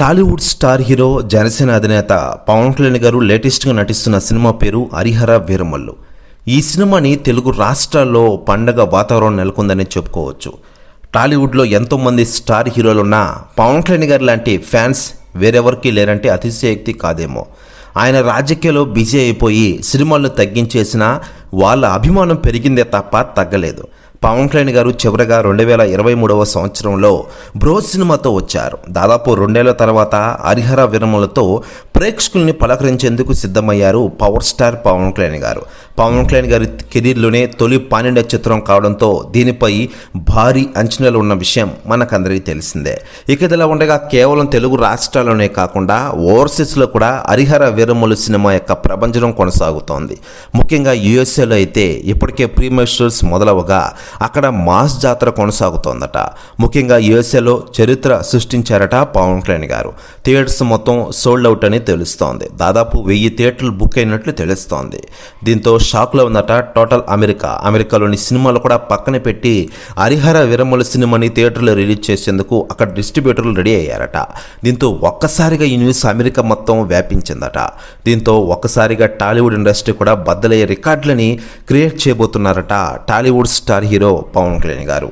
Tollywood star hero Janasena అధినేత పవన్ కళ్యాణ్ గారు లేటెస్ట్గా నటిస్తున్న సినిమా పేరు హరిహర వీరమల్లు. ఈ సినిమాని తెలుగు రాష్ట్రాల్లో పండగ వాతావరణం నెలకొందని చెప్పుకోవచ్చు. టాలీవుడ్లో ఎంతోమంది స్టార్ హీరోలున్నా పవన్ కళ్యాణ్ గారు లాంటి ఫ్యాన్స్ వేరెవరికి లేరంటే అతిశయోక్తి కాదేమో. ఆయన రాజకీయాల్లో బిజీ అయిపోయి సినిమాలను తగ్గించేసినా వాళ్ళ అభిమానం పెరిగిందే తప్ప తగ్గలేదు. పవన్ కళ్యాణ్ గారు చివరగా 2023వ సంవత్సరంలో బ్రో సినిమాతో వచ్చారు. దాదాపు 2 ఏళ్ల తర్వాత హరిహర వీరమల్లుతో ప్రేక్షకుల్ని పలకరించేందుకు సిద్ధమయ్యారు పవర్ స్టార్ పవన్ కళ్యాణ్ గారు. పవన్ కళ్యాణ్ గారి కెరీర్లోనే తొలి పాన్-ఇండియా చిత్రం కావడంతో దీనిపై భారీ అంచనాలు ఉన్న విషయం మనకందరికీ తెలిసిందే. ఇక ఇదిలా ఉండగా కేవలం తెలుగు రాష్ట్రాల్లోనే కాకుండా ఓవర్సీస్లో కూడా హరిహర వీరమల్లు సినిమా యొక్క ప్రభంజనం కొనసాగుతోంది. ముఖ్యంగా యుఎస్ఏలో అయితే ఇప్పటికే ప్రీమియర్స్ మొదలవగా అక్కడ మాస్ జాతర కొనసాగుతోందట. ముఖ్యంగా యుఎస్ఏలో చరిత్ర సృష్టించారట పవన్ కళ్యాణ్ గారు. థియేటర్స్ మొత్తం సోల్డ్ అవుట్ అని తెలుస్తోంది. దాదాపు 1000 థియేటర్లు బుక్ అయినట్లు తెలుస్తోంది. దీంతో షాక్లో ఉందట టోటల్ అమెరికాలోని సినిమాలు కూడా పక్కన పెట్టి హరిహర వీరమల్లు సినిమాని థియేటర్లో రిలీజ్ చేసేందుకు అక్కడ డిస్ట్రిబ్యూటర్లు రెడీ అయ్యారట. దీంతో ఒక్కసారిగా ఈ న్యూస్ అమెరికా మొత్తం వ్యాపించిందట. దీంతో ఒక్కసారిగా టాలీవుడ్ ఇండస్ట్రీ కూడా బద్దలయ్యే రికార్డులని క్రియేట్ చేయబోతున్నారట Tollywood star hero Pawan Kalyan గారు.